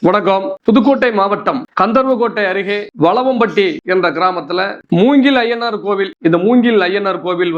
வணக்கம். புதுக்கோட்டை மாவட்டம் கந்தர்வக்கோட்டை அருகே வளவம்பட்டி என்ற கிராமத்துல மூங்கில் ஐயனார் கோவில். இந்த மூங்கில் ஐயனார் கோவில்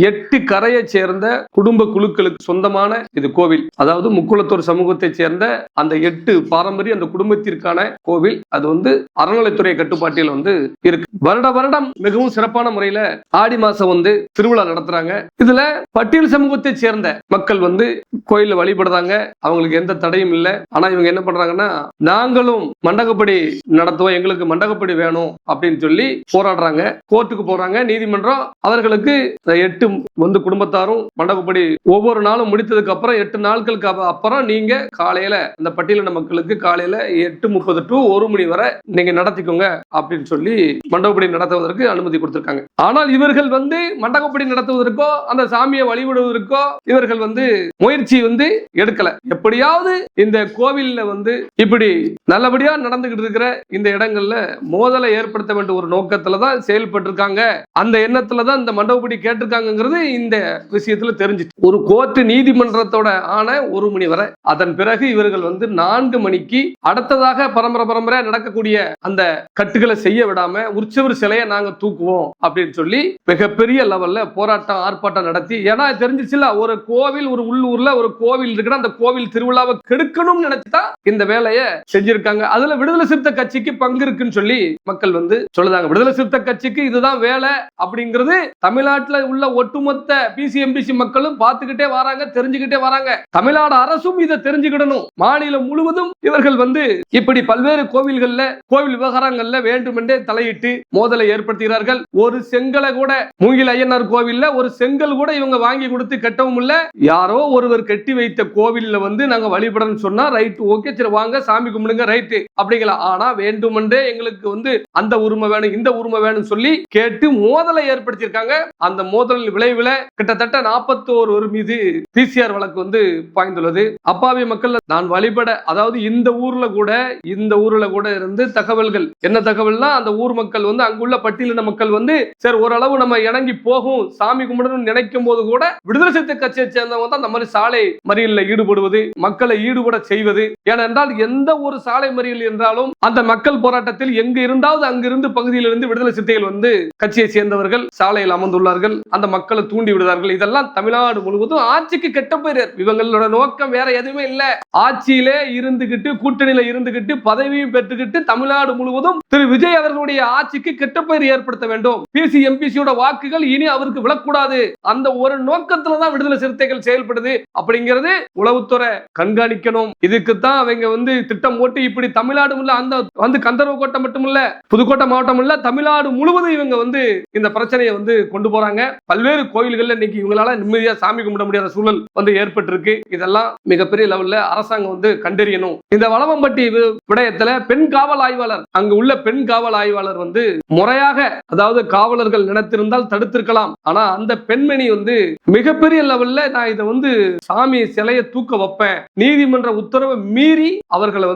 8 கரையை சேர்ந்த குடும்ப குழுக்களுக்கு சொந்தமான இது கோவில். அதாவது முக்குளத்தூர் சமூகத்தை சேர்ந்த அந்த 8 பாரம்பரிய அந்த குடும்பத்திற்கான கோவில். அது அறநிலைத்துறை கட்டுப்பாட்டில் இருக்கு. வருடம் மிகவும் சிறப்பான முறையில ஆடி மாசம் திருவிழா நடத்துறாங்க. இதுல பட்டியல் சமூகத்தை சேர்ந்த மக்கள் கோயில வழிபடுறாங்க. அவங்களுக்கு எந்த தடையும் இல்லை. ஆனா இவங்க என்ன பண்றாங்கன்னா, நாங்களும் மண்டகப்படி நடத்துவோம், எங்களுக்கு மண்டகப்படி வேணும் அப்படின்னு சொல்லி போராடுறாங்க. கோர்ட்டுக்கு போறாங்க. நீதிமன்றம் அவர்களுக்கு 8 குடும்பத்தாரும் மண்டகப்படி ஒவ்வொரு நாளும் முடித்ததுக்கு அப்புறம் 8 நாட்களுக்கு அப்புறம் நீங்க காலையில அந்த பட்டியலின மக்களுக்கு காலையில 8:30 to 1 மணி வரை நீங்க நடத்திக்கோங்க அப்படின்னு சொல்லி மண்டகப்படி நடத்துவதற்கு அனுமதி கொடுத்திருக்காங்க. ஆனால் இவர்கள் மண்டகப்படி நடத்துவதற்கோ அந்த சாமியை வழிபடுவதற்கோ இவர்கள் முயற்சி எடுக்கல. எப்படியாவது இந்த கோவில்ல இப்படி நல்லபடியா நடந்துகிட்டு இருக்கிற இந்த இடங்கள்ல மோதலை ஏற்படுத்த வேண்டிய ஒரு நோக்கத்துலதான் செயல்பட்டு இருக்காங்க. அந்த எண்ணத்துலதான் இந்த மண்டபப்படி கேட்டிருக்காங்கிறது இந்த விஷயத்துல தெரிஞ்சிச்சு. ஒரு கோர்ட் நீதிமன்றத்தோட ஆன 1 மணி வரை. அதன் பிறகு இவர்கள் 4 மணிக்கு அடுத்ததாக பரம்பரை நடக்கக்கூடிய அந்த கட்டுகளை செய்ய விடாம உற்சவர் சிலையை நாங்க தூக்குவோம் அப்படின்னு சொல்லி மிகப்பெரிய லெவல்ல போராட்டம் ஆர்ப்பாட்டம் நடத்தி, ஏன்னா தெரிஞ்சிச்சுல ஒரு கோவில், ஒரு உள்ளூர்ல ஒரு கோவில் இருக்கிற அந்த கோவில் திருவிழாவை கெடுக்கணும்னு நினைச்சுதான் இந்த வேலையை செஞ்சிருக்காங்க. அதுல விடுதலை சிறுத்தை கட்சிக்கு பங்கு இருக்குன்னு சொல்லி மக்கள் சொல்லுதாங்க. விடுதலை சிறுத்தை கட்சிக்கு இதுதான் வேலை அப்படிங்கிறது தமிழ்நாட்டில் உள்ள ஒட்டுமொத்த பிசிஎம்பிசி மக்களும் பார்த்துக்கிட்டே வராங்க, தெரிஞ்சுக்கிட்டே வராங்க. தமிழ்நாடு அரசும் இதை தெரிஞ்சுக்கிடணும். மாநிலம் முழுவதும் இவர்கள் இப்படி பல்வேறு கோவில்கள்ல கோவில் விவகாரங்கள்ல வேண்டுமென்றே தலையிட்டு மோதலை ஏற்படுத்துகிறார்கள். ஒரு செங்கலை கூட மூங்கில் ஐயனார் கோவில்ல ஒரு செங்கல் கூட இவங்க வாங்கி கொடுத்து கட்டவும் இல்ல. யாரோ ஒருவர் கட்டி வைத்த கோவில்ல நாங்க வழிபடணும் சொன்னா ரைட், ஓகே, சரி வாங்க சாமி கும்பிடுங்க, ரைட் அப்படிங்களா. ஆனா வேண்டுமென்றே எங்களுக்கு அந்த உரிமை வேணும், இந்த உரிமை வேணும் சொல்லி கேட்டு மோதலை ஏற்படுத்தியிருக்காங்க. அந்த மோதலின் விளைவுல கிட்டத்தட்ட 41 மீது பிசிஆர் வழக்கு பாய்ந்துள்ளது. அப்பாவி மக்கள் நான் வழிபட, அதாவது இந்த ஊர்ல கூட இருந்து தகவல்கள் என்ன தகவல்னா, அந்த ஊர் மக்கள் அங்குள்ள பட்டியலின மக்கள் சரி ஓரளவு நம்ம இணங்கி போகும் சாமி கும்பிடணும்னு நினைக்கும் போது கூட விடுதலை சிறுத்தை கட்சியை சேர்ந்தவங்க தான் அந்த மாதிரி சாலை மறியலில் ஈடுபடுவது, மக்களை ஈடுபட செய்வது. ஏனென்றால் எந்த ஒரு சாலை மறியல் என்றாலும் அந்த மக்கள் போராட்டத்தில் எங்கு இருந்தாவது அங்கிருந்து பகுதியிலிருந்து விடுதலை சிறுத்தைகள் கட்சியை சேர்ந்தவர்கள் சாலையில் அமர்ந்துள்ளார்கள், அந்த மக்களை தூண்டி விடுவார்கள். இதெல்லாம் தமிழ்நாடு முழுவதும் ஆட்சிக்கு கெட்ட பேர். இவங்களோட நோக்கம் வேற எதுவுமே இல்ல. ஆட்சியிலே இருந்துகிட்டு, கூட்டணியில இருந்துகிட்டு, பதவியும் பெற்றுக்கிட்டு தமிழ்நாடு முழுவதும் திரு விஜய் அவர்களுடைய ஆட்சிக்கு கெட்ட பெயர் ஏற்படுத்த வேண்டும். பிசி எம்பிசியோட வாக்குகள் இனி அவருக்கு விழக்கூடாது. அந்த ஒரு நோக்கத்துலதான் விடுதலை சிறுத்தைகள் செயல்படுது அப்படிங்கிறது உளவுத்துறை கண்காணிக்கணும். இதுக்குத்தான் அவங்க திட்டம் போட்டு இப்படி தமிழ்நாடு அந்த கந்தர்வக்கோட்டை மட்டும் இல்ல, புதுக்கோட்டை மாவட்டம் இல்ல, தமிழ்நாடு முழுவதும் இவங்க இந்த பிரச்சனையை கொண்டு போறாங்க. பல்வேறு கோயில்கள்ல இன்னைக்கு இவங்களால நிம்மதியா சாமி கும்பிட முடியாத சூழல் ஏற்பட்டிருக்கு. இதெல்லாம் மிகப்பெரிய லெவல்ல அரசாங்கம் கண்டறியணும். இந்த வளவம்பட்டி விடயத்துல பெண் காவல் ஆய்வாளர், அங்கு உள்ள பெண் காவல் ஆய்வாளர் முறையாக, அதாவது காவலர்கள் நினைத்திருந்தால் தடுத்திருக்கலாம். ஆனா அந்த பெண்மணி மிகப்பெரிய லெவல்ல நான் இதை சாமி சிலையை தூக்க வைப்பேன், நீதிமன்ற உத்தரவை மீறி அவர்களை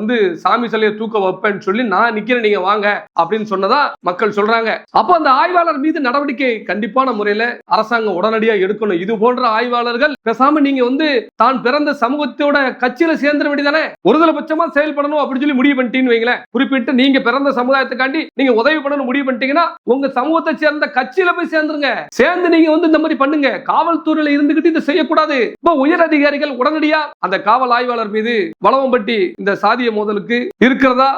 சாமி சிலையை தூக்க வைப்பேன்னு சொல்லி நான் நிக்கிறேன், நீங்க வாங்க அப்படின்னு சொன்னதா மக்கள் சொல்றாங்க. அப்போ அந்த ஆய்வாளர் மீது நடவடிக்கை கண்டிப்பான முறையில அரசாங்கம் உடனடியா எடுக்கணும். இது போன்ற ஆய்வாளர்கள் பேசாம நீங்க தான் பிறந்த சமூகத்தோட கட்சியில சேர்ந்துட வேண்டியதானே, ஒருதலை பட்சமா செயல்படணும் அப்படின்னு சொல்லி முடிவு பண்ணிட்டீங்கன்னு வைங்களேன். குறிப்பிட்டு நீங்க பிறந்த சமுதாயத்துக்காண்டி நீங்க உதவி பண்ணணும் முடிவு பண்ணிட்டீங்கன்னா உங்க சமூகத்தை சேர்ந்த கட்சியில போய் சேர்ந்துருங்க. சேர்ந்து நீங்க இந்த மாதிரி பண்ணுங்க. காவல்துறையில இருந்துகிட்டு இதை செய்யக்கூடாது. இப்போ உயர் அதிகாரிகள் உடனடியா அந்த காவல் ஆய்வாளர் மீது வளவம்பட்டி இந்த சாதிய மோதலுக்கு இருக்கிறதா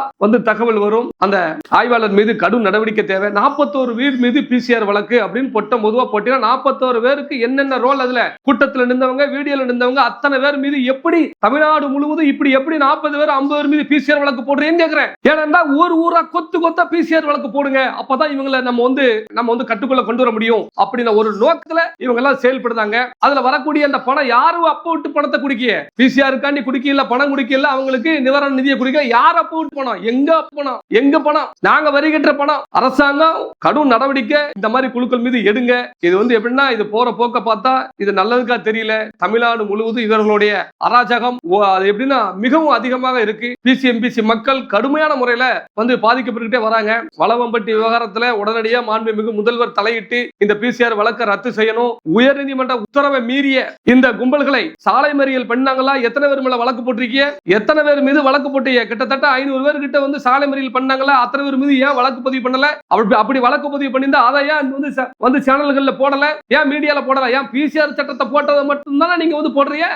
தகவல் வரும். அந்த ஆய்வாளர் மீது கடும் நடவடிக்கை தேவை. 41 பேர் மீது பிசிஆர் வழக்கு அப்படின்னு பொதுவா போட்டீங்கன்னா 41 பேருக்கு என்னென்ன ரோல், அதுல கூட்டத்தில் நின்றவங்க, வீடியோல நின்றவங்க, அத்தனை பேர் மீது எப்படி தமிழ்நாடு முழுவதும் இப்படி எப்படி 40 பேர் 50 பேர் மீது பிசிஆர் வழக்கு போடுறேன்னு கேக்குறேன். ஏன்னா ஒரு ஊரா கொத்தா பிசிஆர் வழக்கு போடுங்க, அப்பதான் இவங்களை நம்ம கட்டுக்குள்ள கொண்டு வர முடியும் அப்படின்னு ஒரு நோக்கத்துல இவங்க எல்லாம் செயல்படுறாங்க. அதுல வரக்கூடிய அந்த பணம் யாரும் அப்ப விட்டு பணத்தை குடிக்க, பிசிஆருக்காண்டி குடிக்கல, பணம் குடிக்கல, அவங்களுக்கு நிவாரண நிதியை குடிக்க, யார் அப்ப விட்டு பணம், எங்க பணம், நாங்க வரி கட்டுற பணம். அரசாங்கம் கடும் நடவடிக்கை இந்த மாதிரி குழுக்கள் மீது எடுங்க. இது எப்படின்னா, இது போற போக்க பார்த்தா இது நல்லதுக்கா தெரியல. தமிழ்நாடு முழுவதும் இவர்களுடைய அராஜகம் எப்படின்னா மிகவும் அதிகமாக இருக்கு. பிசிஎம்பிசி மக்கள் கடுமையான முறையில பாதிக்கப்பட்டுட்டே வராங்க. வளவம்பட்டி விவகாரத்துல உடனடியாக மாண்புமிகு முதல்வர் தலையிட்டு இந்த பிசிஆர் வழக்கை ரத்து செய்யணும். உயர்நீதிமன்ற உத்தரவை மீறிய இந்த கும்பல்களை சாலை மறியல் பண்ணாங்களா, எத்தனை பேர் மேல வழக்கு போட்டிருக்கீங்க, எத்தனை பேர் மீது மீது வழக்கு போட்டு கிட்டத்தட்ட 500 பேர் கிட்ட வந்து சாலை மறியல் பண்ணாங்களா, அத்தனை பேர் மீது ஏன் வழக்கு பதிவு பண்ணல? அப்படி வழக்கு பதிவு பண்ணியிருந்தா அதை ஏன் வந்து சேனல்கள்ல போடல, ஏன் மீடியால போடல? ஏன் பிசிஆர் சட்டத்தை போட்டதை மட்டும்தானே நீங்க வந்து போடுறீங்க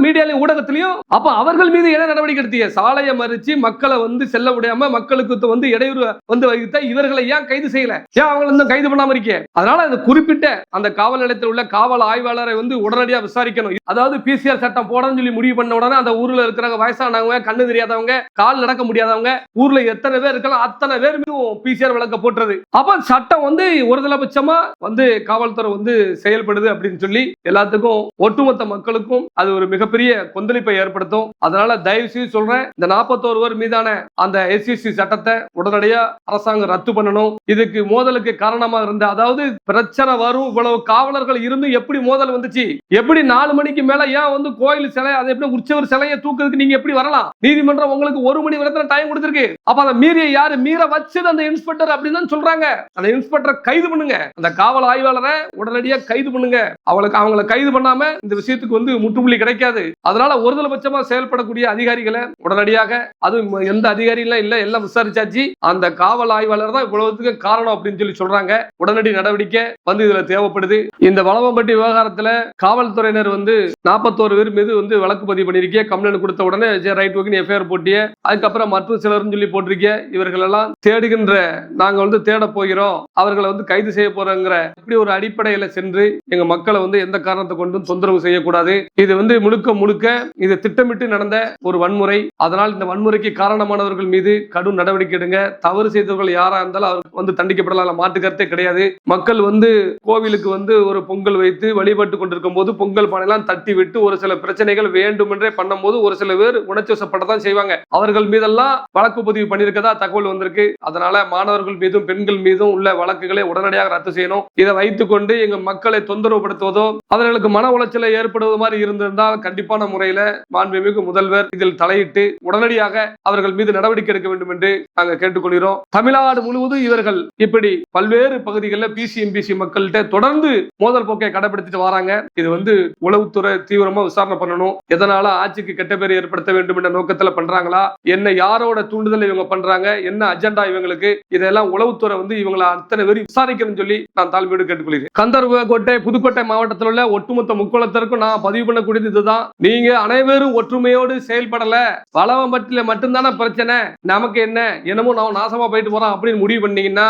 மீடியாலையும் ஊடகத்திலையும்? அப்ப அவர்கள் மீது என்ன நடவடிக்கை எடுத்தீங்க? சாலையை மறிச்சு மக்களை வந்து செல்ல விடாம மக்களுக்கு வந்து இடையூறு வந்து வைத்த இவர்களை ஏன் கைது செய்யல? ஏன் அவங்களை கைது பண்ணாம இருக்கீங்க? அதனால அந்த குறிப்பிட்ட அந்த காவல் நிலையத்தில் உள்ள காவல் ஆய்வாளரை வந்து உடனடியா விசாரிக்கணும். அதாவது பிசிஆர் சட்டம் போடணும்னு சொல்லி முடிவு பண்ண உடனே அந்த ஊர்ல இருக்கிற வயசானவங்க, கண்ணு தெரியாதவங்க, கால் நடக்க முடியாதவங்க, ஊர்ல எத்தனை பேர் இருக்கலாம் அத்தனை பேர் மீதும் பிசிஆர் வழக்க போட்டுறது. அப்ப சட்டம் வந்து ஒருதலைபட்சமா வந்து காவல்துறை வந்து செயல்படுது அப்படின்னு சொல்லி எல்லாத்துக்கும் ஒட்டுமொத்த மக்களுக்கும் அது ஒரு மிகப்பெரிய கொந்தளிப்பை ஏற்படுத்தும். அதனால தயவு செய்து சொல்றேன், இந்த 41 பேர் மீதான அந்த SCC சட்டத்தை உடனடியா அரசாங்கம் ரத்து பண்ணணும். இதுக்கு மோதலுக்கு காரணமா இருந்த, அதாவது பிரச்சனை வரும், இவ்வளவு காவலர்கள் இருந்து எப்படி மோதல் வந்துச்சு? எப்படி 4 மணிக்கு மேல ஏன் வந்து கோயில் சிலை, அது எப்படி உற்சவர் சிலையை தூக்குறதுக்கு நீங்க எப்படி வரலாம்? நீதிமன்றம் உங்களுக்கு 1 மணி வரைக்கும் டைம் கொடுத்திருக்கு. அப்ப அதை மீறிய யாரு? மீற வச்சது அந்த இன்ஸ்பெக்டர் அப்படின்னு தான் சொல்றாங்க. அந்த இன்ஸ்பெக்டரை கைது பண்ணுங்க, அந்த காவல் ஆய்வாளரை உடனடியா கைது பண்ணுங்க. அவங்களை கைது பண்ணாம இந்த விஷயத்துக்கு வந்து முற்றுப்புள்ளி கிடைக்காது. அதனால ஒருதலைபட்சமா செயல்படக்கூடிய அதிகாரிகளை உடனடியாக, அது எந்த அதிகாரிகளும் இல்ல, எல்லாம் விசாரிச்சாச்சு, அந்த காவல் ஆய்வாளர் தான் இவ்வளவுக்கு காரணம் அப்படின்னு சொல்லி சொல்றாங்க. உடனடி நடவடிக்கை வந்து இதுல தேவைப்படுது. இந்த வளவம்பட்டி விவகாரத்துல காவல்துறையினர் வந்து 41 பேர் மீது வந்து வழக்கு பதிவு பண்ணிருக்கீங்க. கம்ப்ளைண்ட் கொடுத்த உடனே ரைட் ஓகே எஃப்ஐஆர் போட்டிய, அதுக்கப்புறம் மற்ற சிலர்னு சொல்லி போட்டிருக்கீங்க. இவர்கள் எல்லாம் தேடுகின்ற, நாங்க வந்து தேட போகிறோம், அவர்களை வந்து கைது செய்ய போறோங்கிற இப்படி ஒரு அடிப்படையில சென்று எங்க மக்களை வந்து எந்த காரணத்தை கொண்டும் தொந்தரவு செய்யக்கூடாது. இது வந்து முழுக்க இது திட்டமிட்டு நடந்த ஒரு வன்முறை. அதனால் இந்த வன்முறைக்கு காரணமானவர்கள் மீது கடும் நடவடிக்கை எடுங்க. தவறு செய்தவர்கள் யாரா இருந்தாலும் அவர்கள் வந்து தண்டிக்கப்படலாம், மாற்று கருத்தே கிடையாது. மக்கள் வந்து கோவிலுக்கு வந்து ஒரு பொங்கல் வைத்து வழிபட்டு கொண்டிருக்கும் போது பொங்கல் பானையெல்லாம் தட்டி விட்டு ஒரு சில பிரச்சனைகள் வேண்டுமென்றே பண்ணும்போது ஒரு சில பேர் உணர்ச்சி வசப்பட்டதான் செய்வாங்க. அவர்கள் மீதெல்லாம் வழக்கு பதிவு பண்ணியிருக்கதா தகவல் வந்திருக்கு. அதனால மாணவர்கள் மீதும் பெண்கள் மீதும் உள்ள வழக்குகளை உடனடியாக ரத்து செய்யணும். இதை வைத்துக் கொண்டு எங்க மக்களை தொந்தரவுபடுத்துவதோ அவர்களுக்கு மன உளைச்சலை ஏற்படுவது மாதிரி இருந்திருந்தால் கண்டிப்பான முறையில மாண்புமிகு முதல்வர் இதில் தலையிட்டு உடனடியாக அவர்கள் மீது நடவடிக்கை எடுக்க வேண்டும் என்று நாங்கள் கேட்டுக்கொள்கிறோம். தமிழ்நாடு முழுவதும் இவர்கள் இப்படி பல்வேறு பகுதிகளில் பிசி எம்பிசி மக்கள்கிட்ட தொடர்ந்து மோதல் போக்கை கடைபிடித்துட்டு வராங்க. இது வந்து உளவுத்துறை தீவிரமா விசாரணை பண்ணணும். எதனால ஆட்சிக்கு கெட்ட பேர் ஏற்படுத்த வேண்டும் என்ற நோக்கத்தில் பண்றாங்களா, என்ன யாரோட தூண்டுதல் இவங்க பண்றாங்க, என்ன அஜெண்டா இவங்களுக்கு, இதெல்லாம் உளவுத்துறை வந்து இவங்களை அத்தனை பேர் விசாரிக்கணும்னு சொல்லி நான் தாழ்மையோடு கேட்டுக்கொள்கிறேன். கந்தர்வகோட்டை புதுக்கோட்டை மாவட்டத்தில் உள்ள ஒட்டுமொத்த முக்கோணத்திற்கும் நான் பதிவு பண்ணக்கூடியது இதுதான். நீங்க அனைவரும் ஒற்றுமையோடு செயல்படல, வளவம்பட்டியில மட்டும்தானே பிரச்சனை, நமக்கு என்ன, என்னமோ நான் நாசமா போயிட்டு போறோம் அப்படின்னு முடிவு பண்ணீங்கன்னா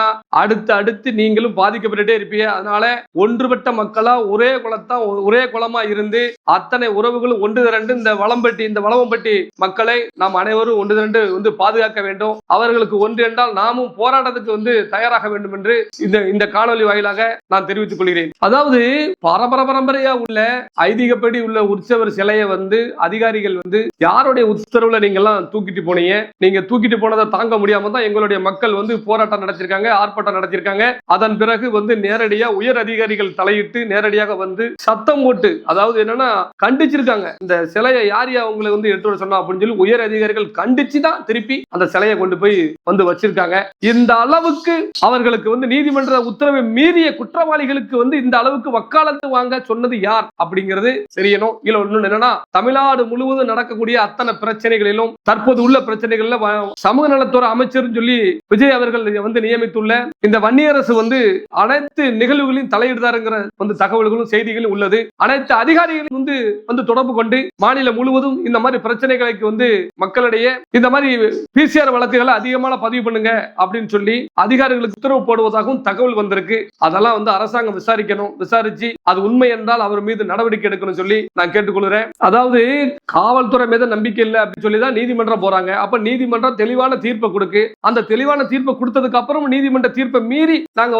அடுத்து நீங்களும் பாதிக்கப்பட்டுட்டே இருப்பீங்க. அதனால ஒன்றுபட்ட மக்களா ஒரே குலத்தான் ஒரே குலமா இருந்து அத்தனை உறவுகளும் ஒன்று திரண்டு இந்த வளவம்பட்டி மக்களை நாம் அனைவரும் ஒன்று திரண்டு வந்து பாதுகாக்க வேண்டும். அவர்களுக்கு ஒன்று என்றால் நாமும் போராட்டத்துக்கு வந்து தயாராக வேண்டும் என்று இந்த காணொலி வாயிலாக நான் தெரிவித்துக் கொள்கிறேன். அதாவது பரம்பரையா உள்ள ஐதீகப்படி உள்ள உற்சவர் சிலையை வந்து அதிகாரிகள் வந்து யாருடைய உத்தரவுல நீங்க எல்லாம் தூக்கிட்டு போனீங்க? நீங்க தூக்கிட்டு போனதை தாங்க முடியாம தான் எங்களுடைய மக்கள் வந்து போராட்டம் நடத்திருக்காங்க, ஆர்ப்பாட்டம் நடத்திருக்காங்க. அதன் பிறகு வந்து நேரடியா உயர் அதிகாரிகள் தலையிட்டு நேரடியாக வந்து சத்தம் போட்டு, அதாவது என்னன்னா கண்டிச்சிருக்காங்க. இந்த சிலையை யார் அவங்களை வந்து எடுத்து வர சொன்னா அப்படின்னு சொல்லி உயர் அதிகாரிகள் கண்டிச்சு தான் திருப்பி அந்த சிலையை கொண்டு போய் வந்து வச்சிருக்காங்க. இந்த அளவுக்கு அவர்களுக்கு வந்து நீதிமன்ற உத்தரவை மீறிய குற்றவாளிகளுக்கு வந்து இந்த அளவுக்கு வக்காலத்து வாங்க சொன்னது யார் அப்படிங்கிறது தெரியணும். இல்ல ஒண்ணு என்னன்னா, தமிழ்நாடு முழுவதும் நடக்கக்கூடிய அத்தனை பிரச்சனைகளிலும் தற்போது உள்ள பிரச்சனைகள்ல சமூக நலத்துறை அமைச்சர் சொல்லி விஜய் அவர்கள் வந்து நியமித்துள்ள இந்த வன்னியரசு வந்து அனைத்து நிகழ்வுகளையும் தலையிடுதாருங்கிற வந்து தகவல்களும் செய்திகளும் உள்ளது. அனைத்து அதிகாரிகளும் வந்து தொடர்பு கொண்டு மாநிலம் முழுவதும் இந்த மாதிரி பிரச்சனைகளுக்கு வந்து மக்களிடையே இந்த மாதிரி பிசிஆர் வழக்குகளை அதிகமான பதிவு பண்ணுங்க அப்படின்னு சொல்லி அதிகாரிகளுக்கு உத்தரவு போடுவதாகவும் தகவல் வந்திருக்கு. அதெல்லாம் வந்து அரசாங்கம் விசாரிக்கணும். விசாரிச்சு அது உண்மை என்றால் அவர் மீது நடவடிக்கை எடுக்கணும் சொல்லி நான் கேட்டுக்கொள்கிறேன். அதாவது காவல்துறை மீது நம்பிக்கை இல்லை அப்படின்னு சொல்லி தான் நீதிமன்றம் போறாங்க. அப்ப நீதிமன்றம் தெளிவான தீர்ப்பை கொடுக்கு. அந்த தெளிவான தீர்ப்பை கொடுத்ததுக்கு அப்புறம் நீதிமன்ற தீர்ப்பை மீறி நாங்க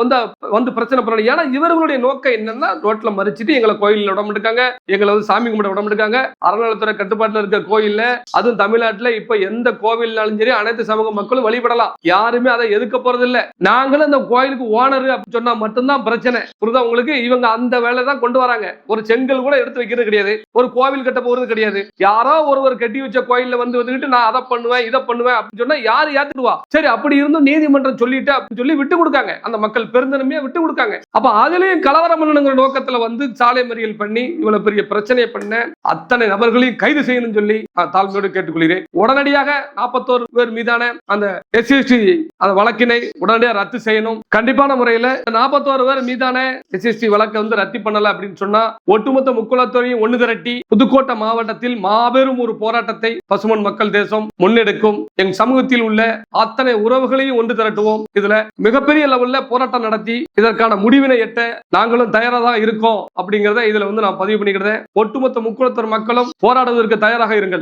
வந்து பிரச்சனை பண்ணணும். ஏன்னா இவர்களுடைய நோக்கம் என்னன்னா, ரோட்ல மறிச்சிட்டு எங்களை கோயிலில் விட மாட்டாங்க, எங்களை வந்து சாமி கும்பிட விட மாட்டாங்க. அறநிலையத்துறை கட்டுப்பாட்டில் இருக்க கோயில்ல, அதுவும் தமிழ்நாட்டில் இப்ப எந்த கோவில்னாலும் சரி அனைத்து சமூக மக்களும் வழிபடலாம். யாருமே அதை எதுக்க போறது இல்ல. நாங்களும் அந்த கோயிலுக்கு ஓனர் அப்படின்னு சொன்னா மட்டும்தான் பிரச்சனை. புரியுதா உங்களுக்கு? இவங்க அந்த வேலை தான் கொண்டு வராங்க. ஒரு செங்கல் கூட எடுத்து வைக்கிறது கிடையாது, ஒரு கோவில் கட்ட போறது கிடையாது. யாரோ ஒருவர் கட்டி வச்ச கோயில்ல வந்துட்டு நான் அதை பண்ணுவேன் இதை பண்ணுவேன் அப்படின்னு சொன்னா யாரு ஏத்துடுவா? சரி, அப்படி இருந்தும் நீதிமன்றம் சொல்லிட்டு அப்படின்னு சொல்லி விட்டு கொடுக்காங்க. அந்த மக்கள் பெருந்தன்மையா விட்டு கொடுக்காங்க. அப்ப அதுலயும் கலவரம் பண்ணணுங்கிற நோக்கத்துல வந்து சாலை மறியல் பண்ணி இவ்வளவு பெரிய பிரச்சனையை பண்ண அத்தனை நபர்களையும் கைது செய்யணும்னு சொல்லி தாழ்மையோடு கேட்டுக்கொள்கிறேன். கொள்கிறேன். உடனடியாக 41 பேர் மீதான அந்த SCST அந்த வழக்கினை உடனடியாக ரத்து செய்யணும். கண்டிப்பான முறையில் 41 பேர் மீதான SCST வழக்கை வந்து ரத்து பண்ணல அப்படின்னு சொன்னா ஒட்டுமொத்த முக்குளத்தோரையும் ஒன்று திரட்டி புதுக்கோட்டை மாவட்டத்தில் மாபெரும் ஒரு போராட்டத்தை பசுமன் மக்கள் தேசம் முன்னெடுக்கும். எங்க சமூகத்தில் உள்ள அத்தனை உறவுகளையும் ஒன்று திரட்டுவோம். இதுல மிகப்பெரிய லெவல்ல போராட்டம் நடத்தி இதற்கான முடிவினை எட்ட நாங்களும் தயாராக இருக்கோம் அப்படிங்கறத இதுல வந்து நான் பதிவு பண்ணிக்கிறேன். ஒட்டுமொத்த முக்குளத்தோர் மக்களும் போராடுவதற்கு தயாராக இருங்கள்.